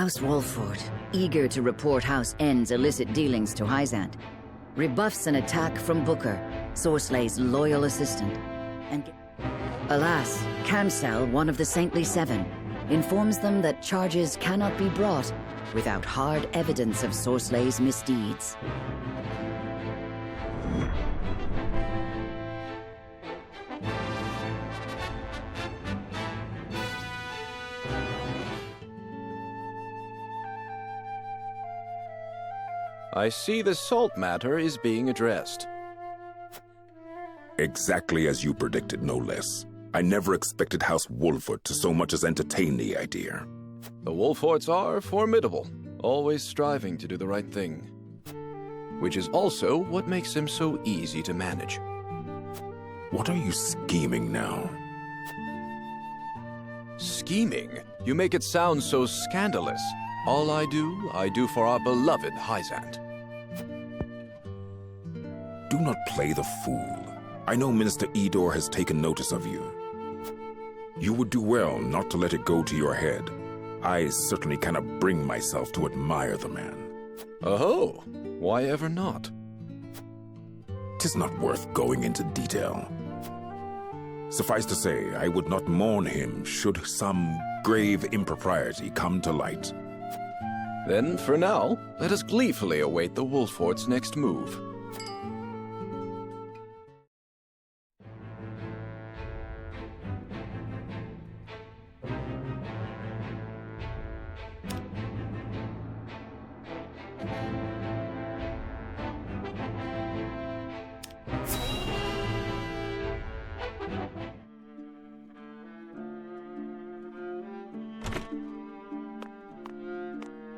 House Wolford, eager to report House N's illicit dealings to Hyzant, rebuffs an attack from Booker, Sorslay's loyal assistant, and alas, Cancel, one of the Saintly Seven, informs them that charges cannot be brought without hard evidence of Sorslay's misdeeds. I see the salt matter is being addressed. Exactly as you predicted, no less. I never expected House Wolford to so much as entertain the idea. The Wolfords are formidable, always striving to do the right thing. Which is also what makes them so easy to manage. What are you scheming now? Scheming? You make it sound so scandalous. All I do for our beloved Hyzant. Do not play the fool. I know Minister Edor has taken notice of you. You would do well not to let it go to your head. I certainly cannot bring myself to admire the man. Oh, why ever not? 'Tis not worth going into detail. Suffice to say, I would not mourn him should some grave impropriety come to light. Then, for now, let us gleefully await the Wolford's next move.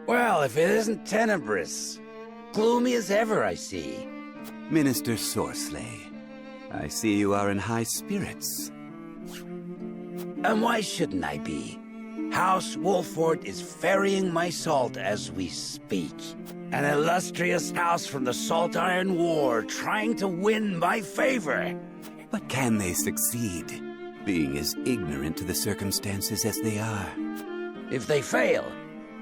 Well, if it isn't tenebrous. Gloomy as ever, I see. Minister Sorsley, I see you are in high spirits. And why shouldn't I be? House Wolford is ferrying my salt as we speak. An illustrious house from the Salt Iron War trying to win my favor. But can they succeed, being as ignorant to the circumstances as they are? If they fail,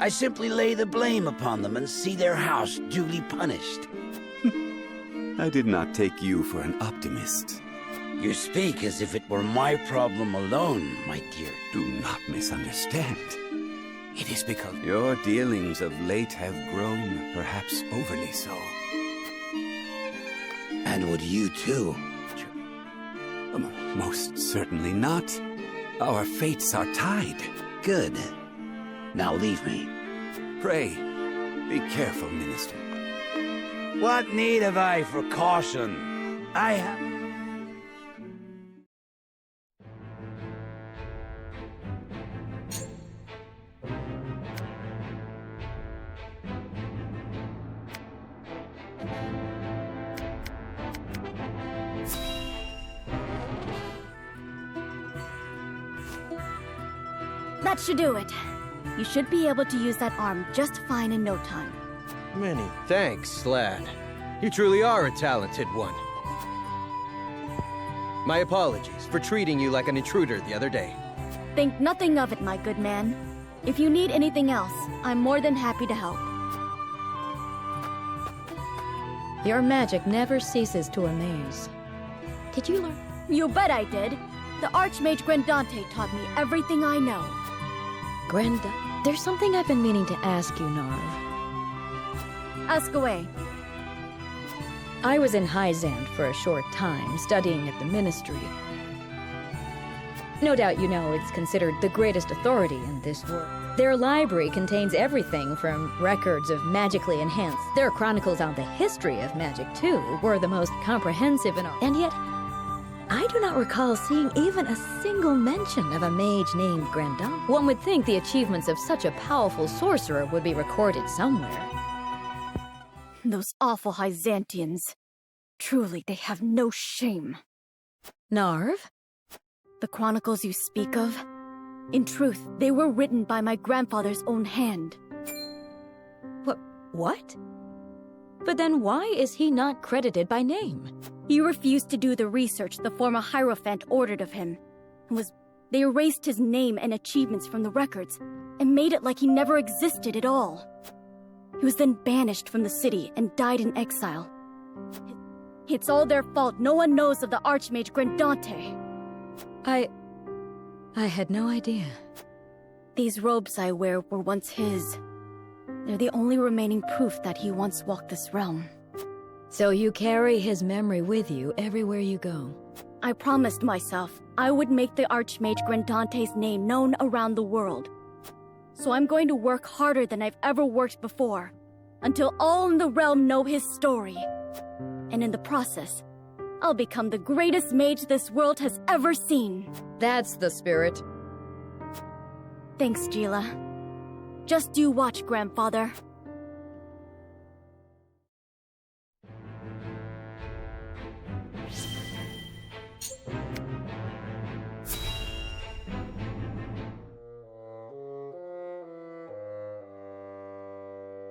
I simply lay the blame upon them and see their house duly punished. I did not take you for an optimist. You speak as if it were my problem alone, my dear. Do not misunderstand. It is because your dealings of late have grown, perhaps overly so. And would you too? Most certainly not. Our fates are tied. Good. Now leave me. Pray, be careful, Minister. What need have I for caution? I have... That should do it. You should be able to use that arm just fine in no time. Many thanks, lad. You truly are a talented one. My apologies for treating you like an intruder the other day. Think nothing of it, my good man. If you need anything else, I'm more than happy to help. Your magic never ceases to amaze. Did you learn? You bet I did. The Archmage Grandante taught me everything I know. There's something I've been meaning to ask you, Narv. Ask away. I was in Hyzant for a short time, studying at the Ministry. No doubt you know it's considered the greatest authority in this world. Their library contains everything from records of magically enhanced. Their chronicles on the history of magic, too, were the most comprehensive and yet, I do not recall seeing even a single mention of a mage named Grandon. One would think the achievements of such a powerful sorcerer would be recorded somewhere. Those awful Hyzantians. Truly, they have no shame. Narv? The chronicles you speak of? In truth, they were written by my grandfather's own hand. What? But then why is he not credited by name? He refused to do the research the former Hierophant ordered of him, and was They erased his name and achievements from the records, and made it like he never existed at all. He was then banished from the city and died in exile. It's all their fault no one knows of the Archmage Grandante. I had no idea. These robes I wear were once his. They're the only remaining proof that he once walked this realm. So you carry his memory with you everywhere you go. I promised myself I would make the Archmage Grandante's name known around the world. So I'm going to work harder than I've ever worked before, until all in the realm know his story. And in the process, I'll become the greatest mage this world has ever seen. That's the spirit. Thanks, Gila. Just you watch, Grandfather.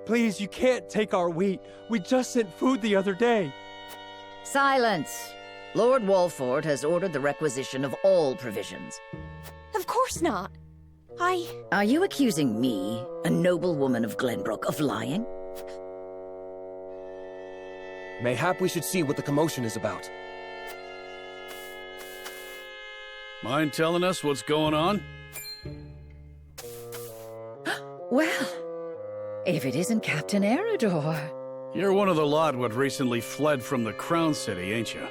Please, you can't take our wheat. We just sent food the other day. Silence! Lord Walford has ordered the requisition of all provisions. Of course not. Are you accusing me, a noble woman of Glenbrook, of lying? Mayhap we should see what the commotion is about. Mind telling us what's going on? Well, if it isn't Captain Eridor. You're one of the lot what recently fled from the Crown City, ain't you?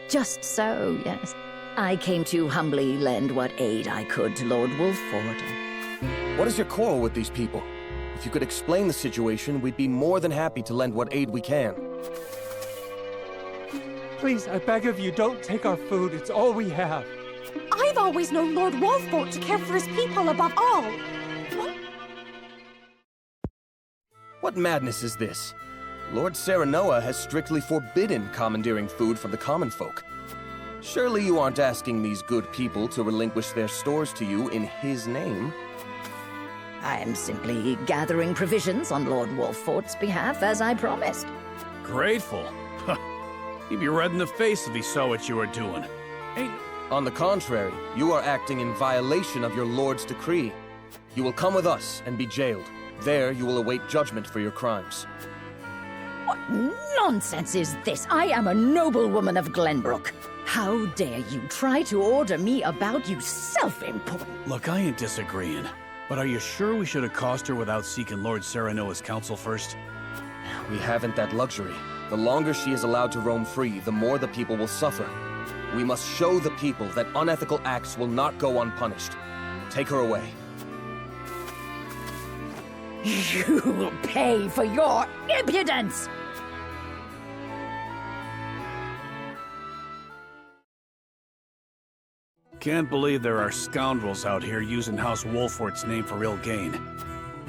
Just so, yes. I came to humbly lend what aid I could to Lord Wolford. What is your quarrel with these people? If you could explain the situation, we'd be more than happy to lend what aid we can. Please, I beg of you, don't take our food. It's all we have. I've always known Lord Wolford to care for his people above all. What madness is this? Lord Serenoa has strictly forbidden commandeering food from the common folk. Surely you aren't asking these good people to relinquish their stores to you in his name? I am simply gathering provisions on Lord Wolford's behalf, as I promised. Grateful? He'd be red in the face if he saw what you were doing. On the contrary, you are acting in violation of your lord's decree. You will come with us and be jailed. There you will await judgment for your crimes. What nonsense is this? I am a noble woman of Glenbrook. How dare you try to order me about, you self-important... Look, I ain't disagreeing, but are you sure we should accost her without seeking Lord Serenoa's counsel first? We haven't that luxury. The longer she is allowed to roam free, the more the people will suffer. We must show the people that unethical acts will not go unpunished. Take her away. You will pay for your impudence! Can't believe there are scoundrels out here using House Wolford's name for ill gain.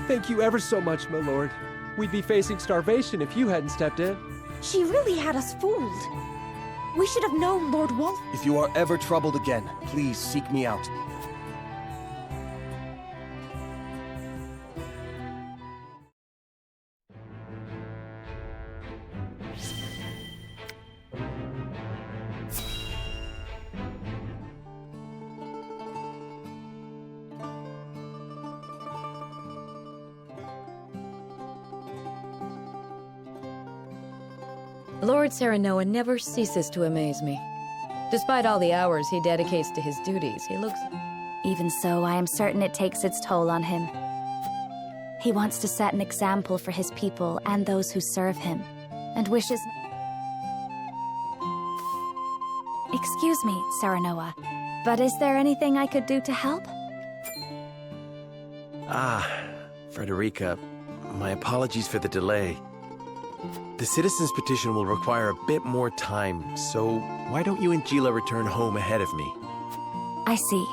Thank you ever so much, my lord. We'd be facing starvation if you hadn't stepped in. She really had us fooled. We should have known Lord Wolf. If you are ever troubled again, please seek me out. Lord Serenoa never ceases to amaze me. Despite all the hours he dedicates to his duties, he looks... Even so, I am certain it takes its toll on him. He wants to set an example for his people and those who serve him, and wishes... Excuse me, Serenoa, but is there anything I could do to help? Frederica, my apologies for the delay. The citizen's petition will require a bit more time, so why don't you and Gila return home ahead of me? I see,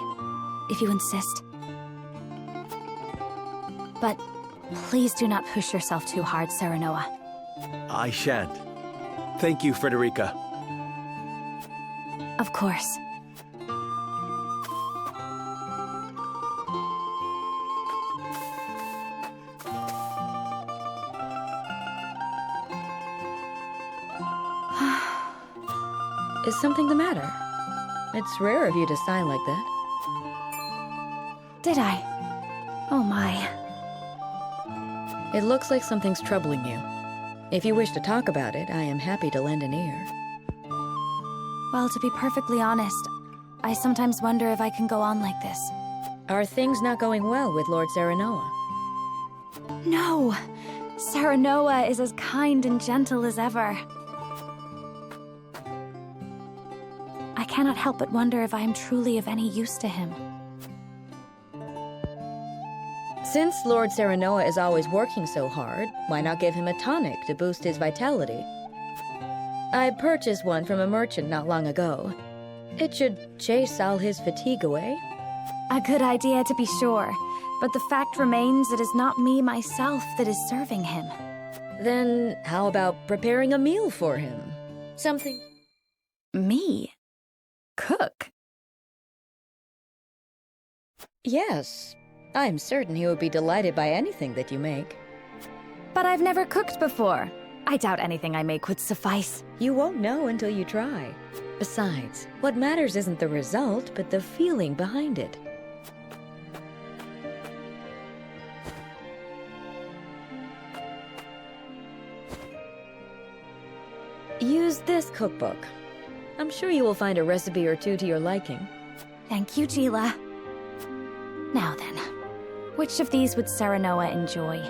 if you insist. But please do not push yourself too hard, Serenoa. I shan't. Thank you, Frederica. Of course. Is something the matter? It's rare of you to sigh like that. Did I? Oh my. It looks like something's troubling you. If you wish to talk about it, I am happy to lend an ear. Well, to be perfectly honest, I sometimes wonder if I can go on like this. Are things not going well with Lord Serenoa? No! Serenoa is as kind and gentle as ever. I cannot help but wonder if I am truly of any use to him. Since Lord Serenoa is always working so hard, why not give him a tonic to boost his vitality? I purchased one from a merchant not long ago. It should chase all his fatigue away. A good idea, to be sure. But the fact remains it is not me myself that is serving him. Then how about preparing a meal for him? Something... Me? Cook? Yes. I'm certain he would be delighted by anything that you make. But I've never cooked before. I doubt anything I make would suffice. You won't know until you try. Besides, what matters isn't the result, but the feeling behind it. Use this cookbook. I'm sure you will find a recipe or two to your liking. Thank you, Gila. Now then, which of these would Serenoa enjoy?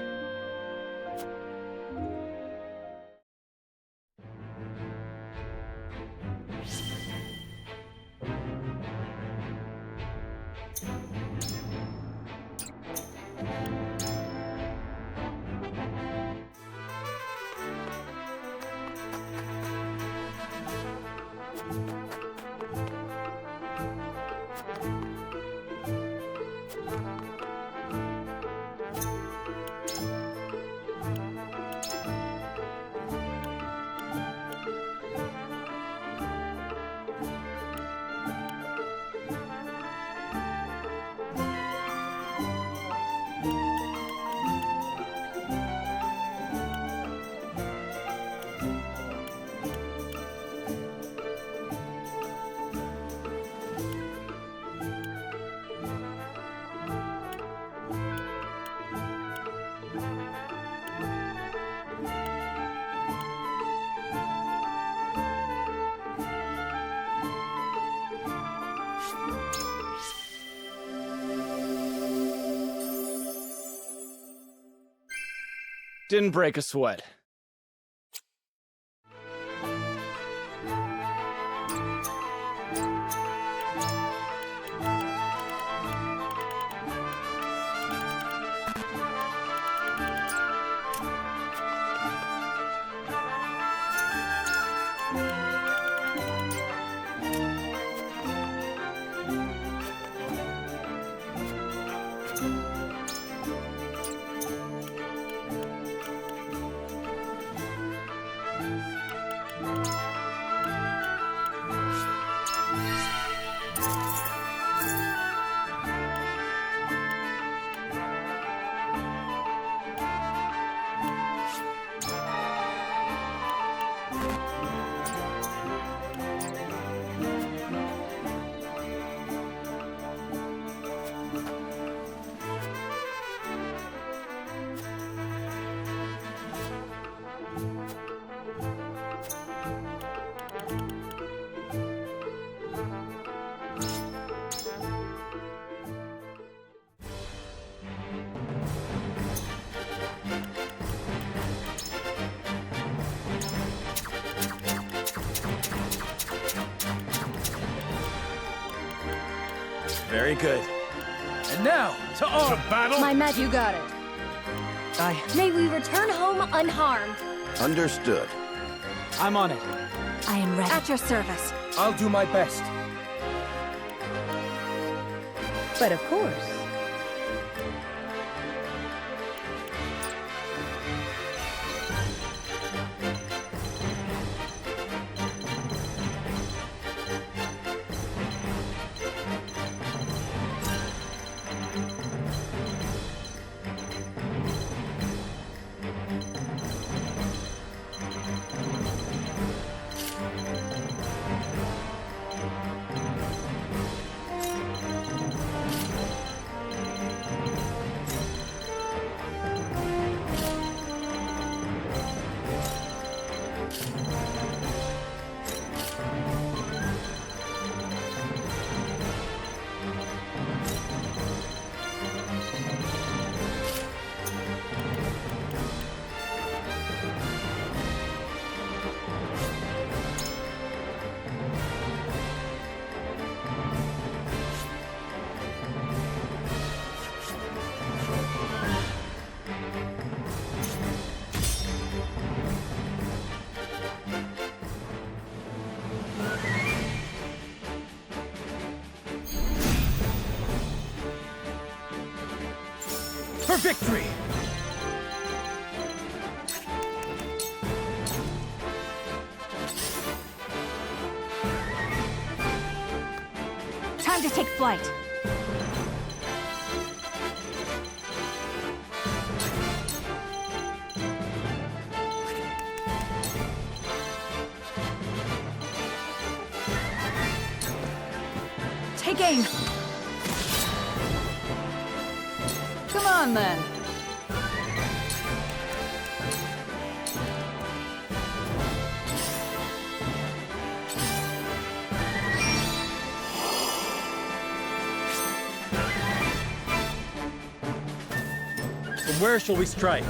Didn't break a sweat. Very good. And now, to battle! My magic. You got it. May we return home unharmed. Understood. I'm on it. I am ready. At your service. I'll do my best. But of course. victory! Time to take flight. Take aim. Come on, then. From where shall we strike?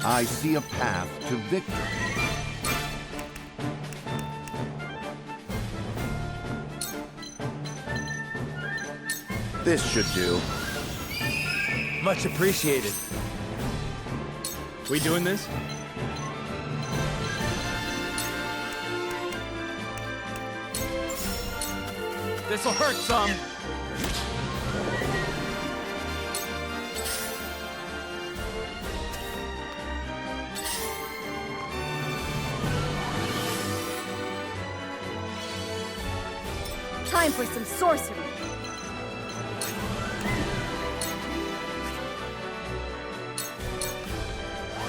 I see a path to victory. This should do. Much appreciated. We doing this? This'll hurt some. Time for some sorcery.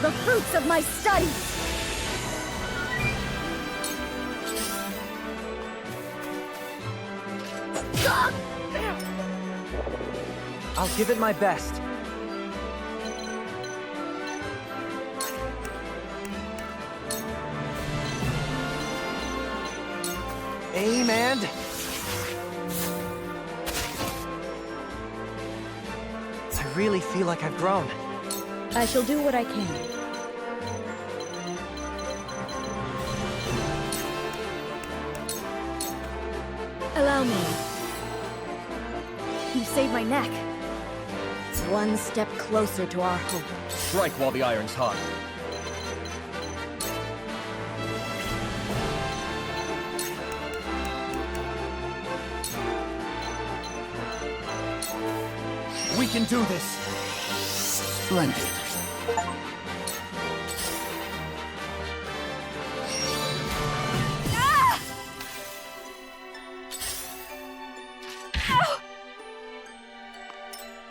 The fruits of my studies! I'll give it my best. Aim and... I really feel like I've grown. I shall do what I can. Allow me. You saved my neck. It's one step closer to our hope. Strike while the iron's hot. We can do this. Splendid.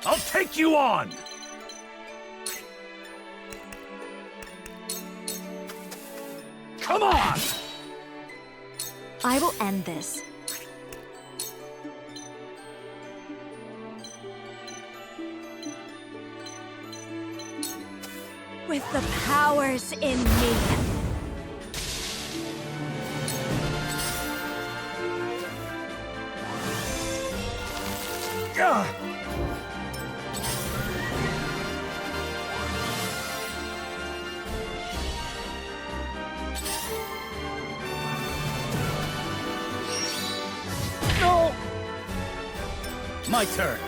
I'll take you on! Come on! I will end this. With the powers in me. No! My turn.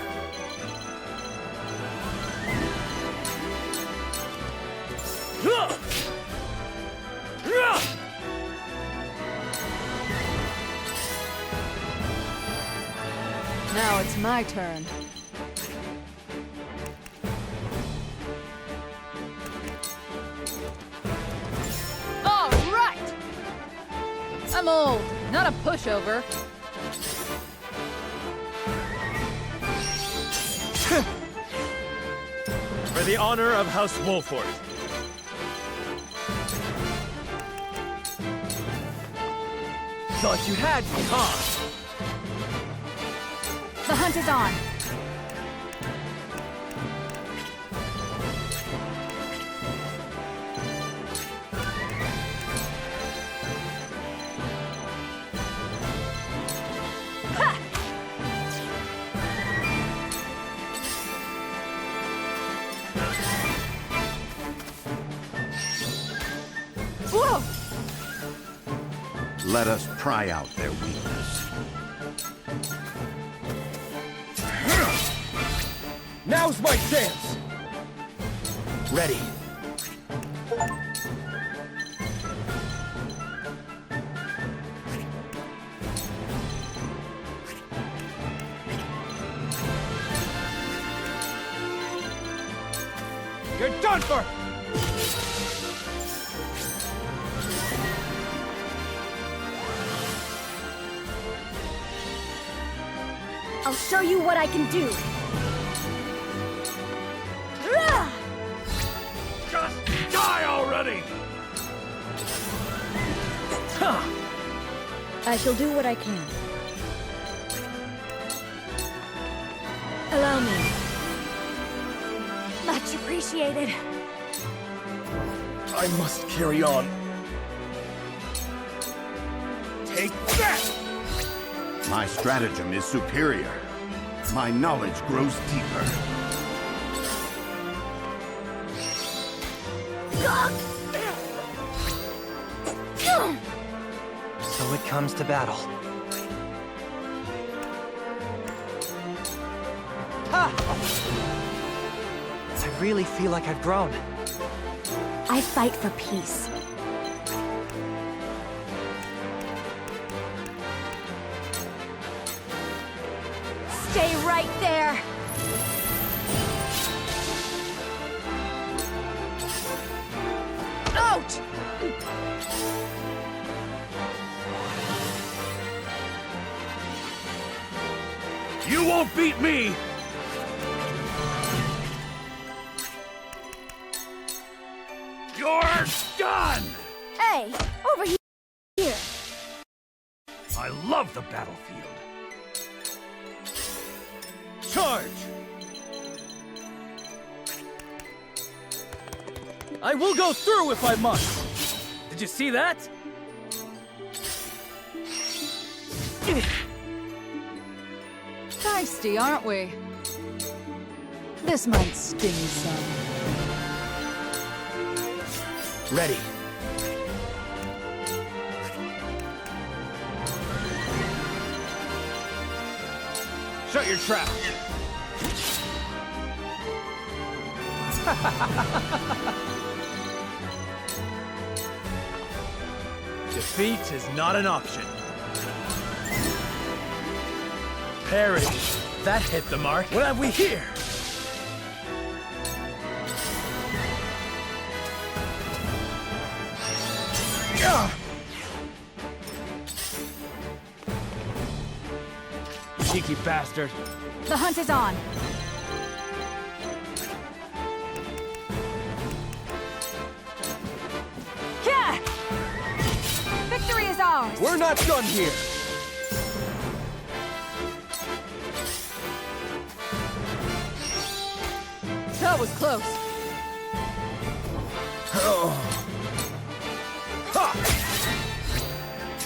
Now it's my turn. All right! I'm old, not a pushover. For the honor of House Wolford. Thought you had me, huh? The hunt is on. Ha! Whoa! Let us pry out their weakness. Now's my chance! Ready. going for... I'll show you what I can do. Just die already! Huh. I shall do what I can. Allow me. Much appreciated. I must carry on. Take that! My stratagem is superior. My knowledge grows deeper. So it comes to battle. Ha! I really feel like I've grown. I fight for peace. Stay right there. Out! You won't beat me! You're done! Hey, over here. I love the battlefield. Charge! I will go through if I must. Did you see that? Feisty, aren't we? This might sting some. Ready. Shut your trap. Defeat is not an option. Parry. That hit the mark. What have we here? Cheeky bastard. The hunt is on. Yeah! Victory is ours! We're not done here! That was close.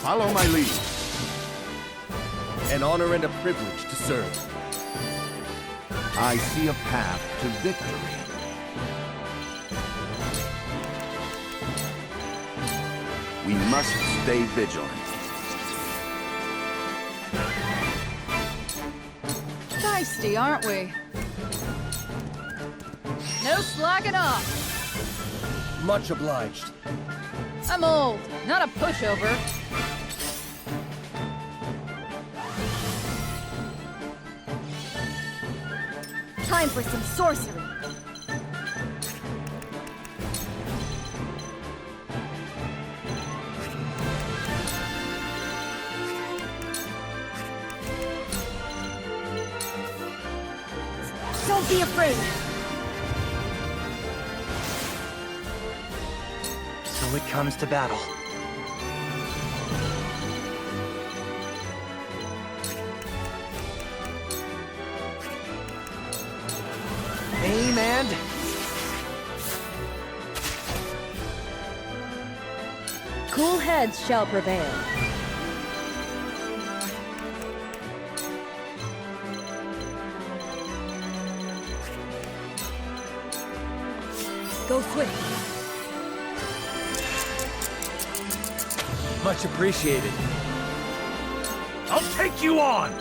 Follow my lead. An honor and a privilege to serve. I see a path to victory. We must stay vigilant. Feisty, aren't we? No slacking off. Much obliged. I'm old, not a pushover. Time for some sorcery. Don't be afraid. So it comes to battle. Aim and... Cool heads shall prevail. Go swift. Much appreciated. I'll take you on!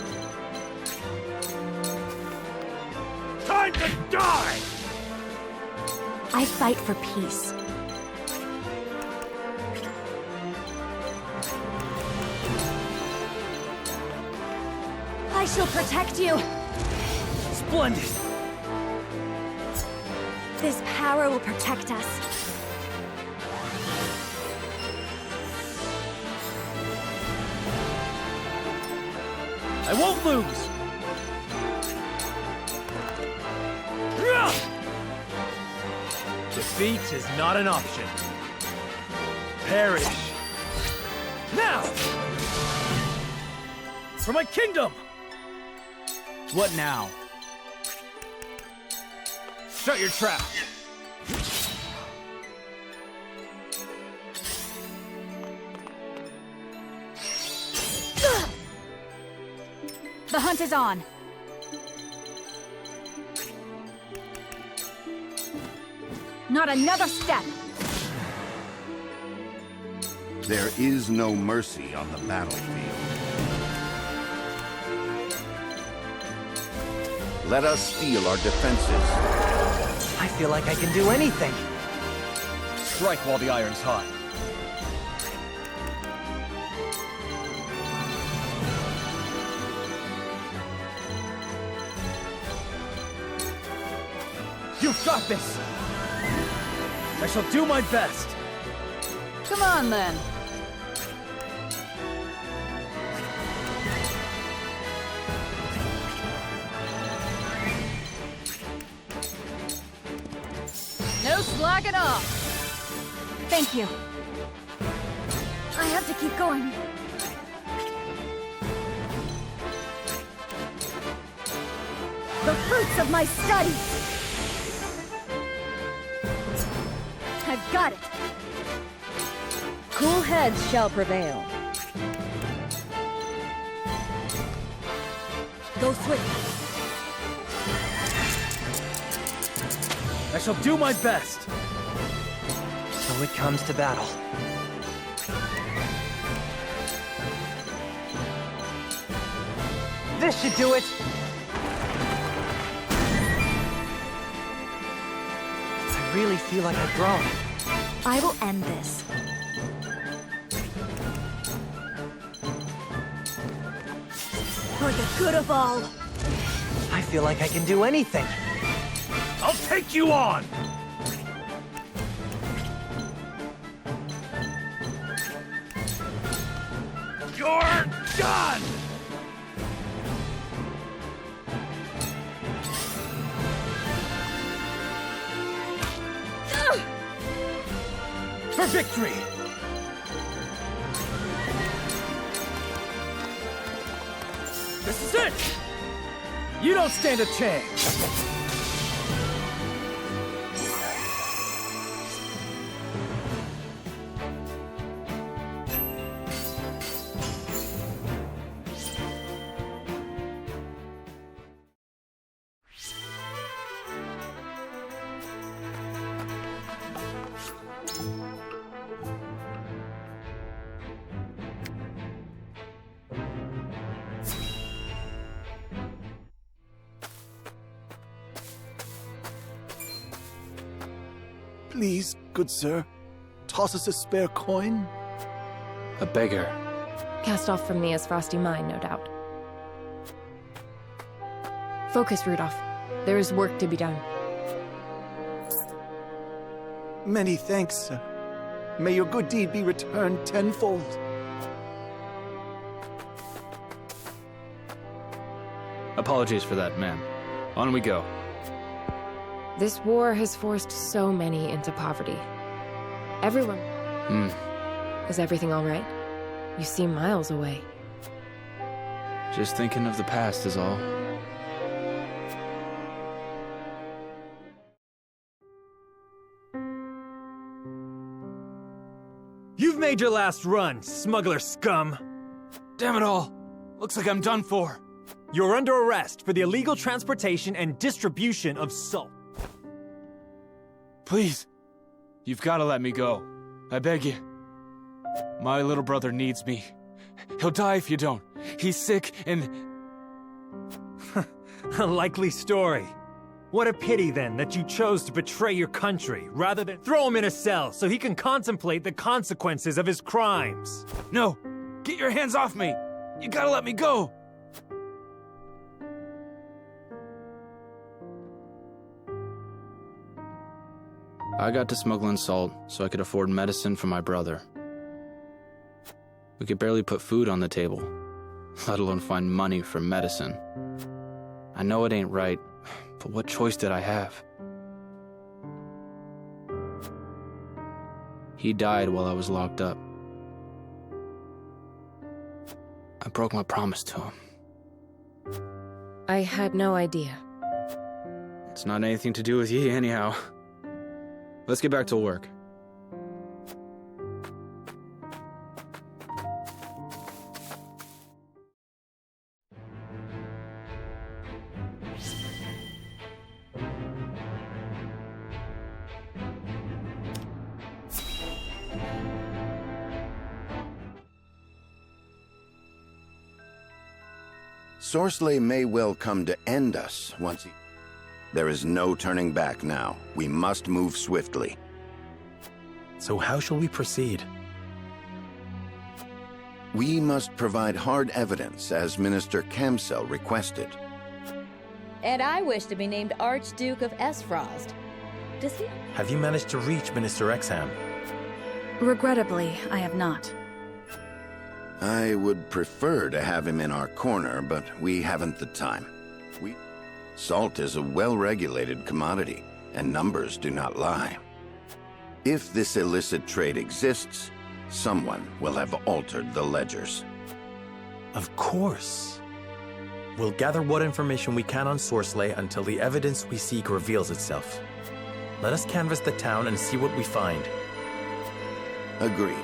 Time to die! I fight for peace. I shall protect you. Splendid. This power will protect us. I won't lose! Defeat is not an option. Perish. Now! For my kingdom! What now? Shut your trap! The hunt is on. Not another step. There is no mercy on the battlefield. Let us steel our defenses. I feel like I can do anything. Strike while the iron's hot. You've got this! I shall do my best! Come on, then. No slacking off. Thank you. I have to keep going. The fruits of my studies! I've got it! Cool heads shall prevail. Go swift. I shall do my best! So it comes to battle. This should do it! I really feel like I've grown. I will end this. For the good of all. I feel like I can do anything. I'll take you on! You're done! For victory! This is it! You don't stand a chance! Please, good sir, toss us a spare coin. A beggar. Cast off from me as frosty mine, no doubt. Focus, Rudolph. There is work to be done. Many thanks, sir. May your good deed be returned tenfold. Apologies for that, ma'am. On we go. This war has forced so many into poverty. Everyone... Is everything all right? You seem miles away. Just thinking of the past is all. You've made your last run, smuggler scum! Damn it all! Looks like I'm done for. You're under arrest for the illegal transportation and distribution of salt. Please, you've got to let me go. I beg you. My little brother needs me. He'll die if you don't. He's sick and... A likely story. What a pity, then, that you chose to betray your country, rather than throw him in a cell so he can contemplate the consequences of his crimes. No! Get your hands off me! You gotta let me go! I got to smuggling salt so I could afford medicine for my brother. We could barely put food on the table, let alone find money for medicine. I know it ain't right, but what choice did I have? He died while I was locked up. I broke my promise to him. I had no idea. It's not anything to do with ye, anyhow. Let's get back to work. Sorcelet may well come to end us once he... There is no turning back now. We must move swiftly. So how shall we proceed? We must provide hard evidence, as Minister Camsell requested. And I wish to be named Archduke of Esfrost. Does he? Have you managed to reach Minister Exham? Regrettably, I have not. I would prefer to have him in our corner, but we haven't the time. Salt is a well-regulated commodity, and numbers do not lie. If this illicit trade exists, someone will have altered the ledgers. Of course. We'll gather what information we can on Sorcelet until the evidence we seek reveals itself. Let us canvass the town and see what we find. Agreed.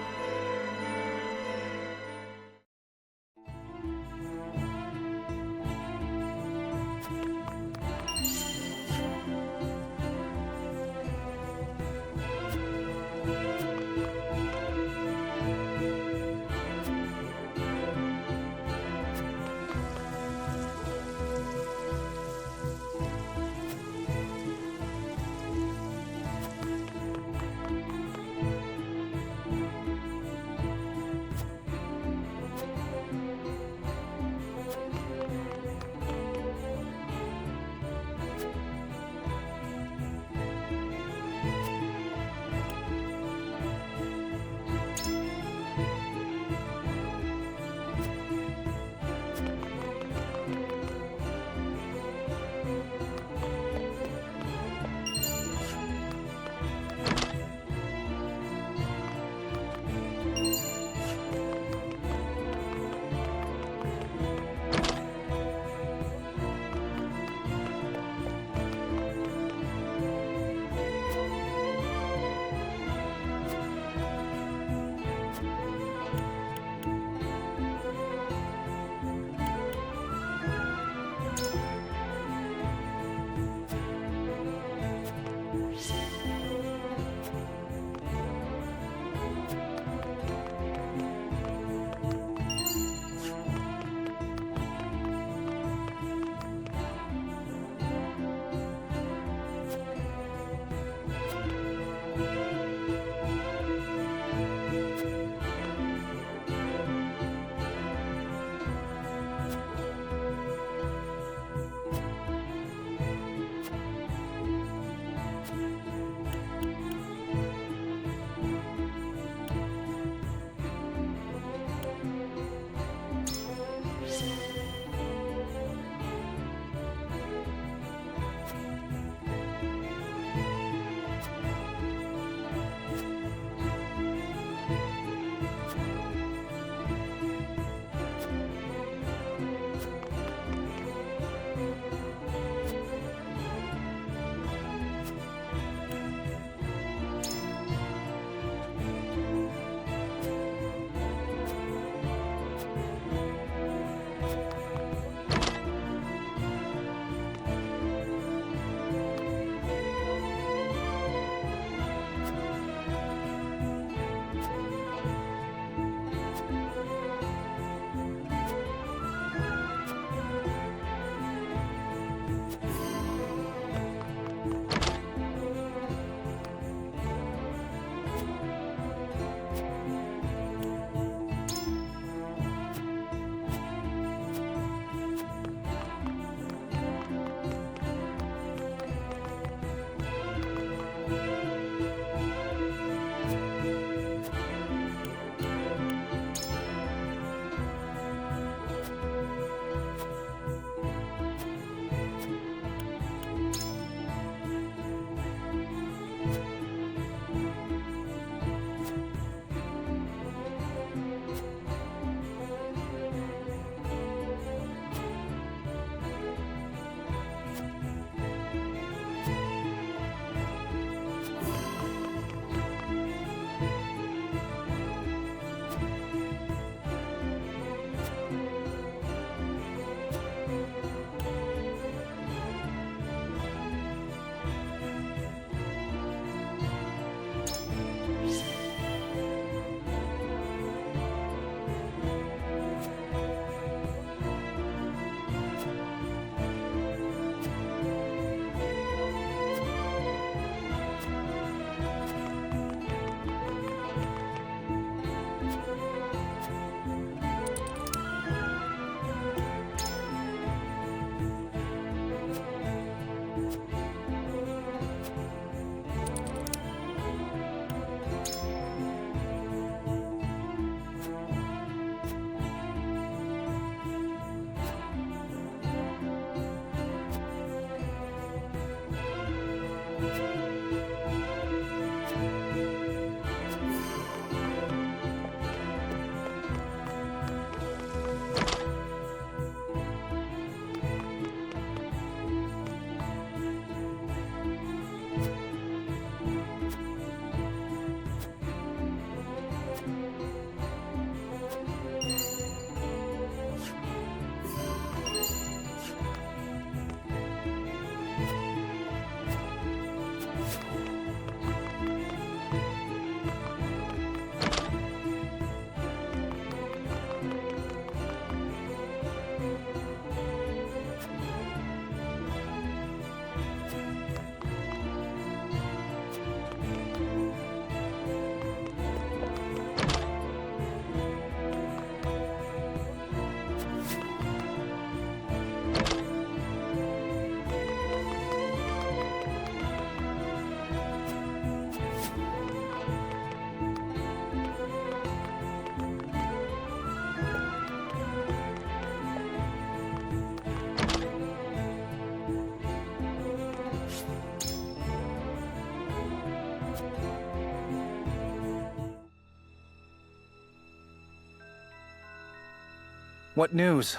What news?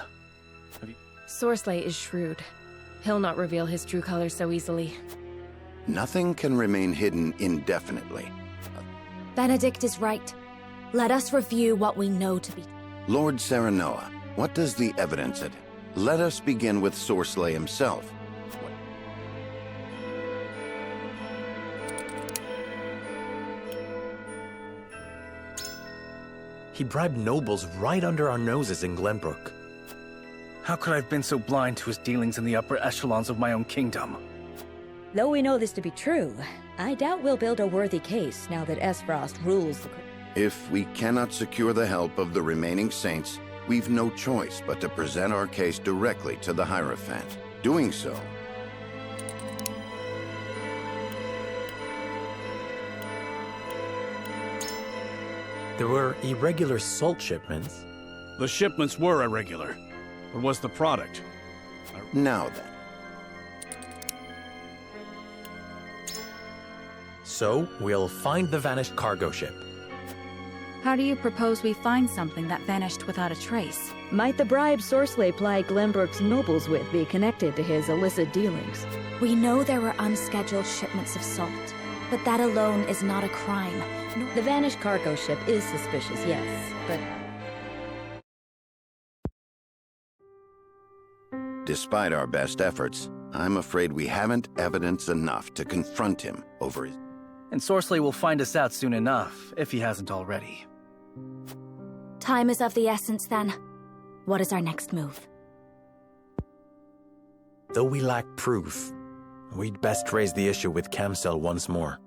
Sorcelet is shrewd. He'll not reveal his true colors so easily. Nothing can remain hidden indefinitely. Benedict is right. Let us review what we know to be. Lord Serenoa, what does the evidence at? Let us begin with Sorcelet himself. He bribed nobles right under our noses in Glenbrook. How could I have been so blind to his dealings in the upper echelons of my own kingdom? Though we know this to be true, I doubt we'll build a worthy case now that Esfrost rules the... If we cannot secure the help of the remaining saints, we've no choice but to present our case directly to the Hierophant. Doing so... There were irregular salt shipments. The shipments were irregular. But was the product? Now then. So, we'll find the vanished cargo ship. How do you propose we find something that vanished without a trace? Might the bribe Sorcelet plied Glenbrook's nobles with be connected to his illicit dealings? We know there were unscheduled shipments of salt, but that alone is not a crime. The vanished cargo ship is suspicious, yes, but... Despite our best efforts, I'm afraid we haven't evidence enough to confront him over his... And Sorcelet will find us out soon enough, if he hasn't already. Time is of the essence, then. What is our next move? Though we lack proof, we'd best raise the issue with Camsel once more.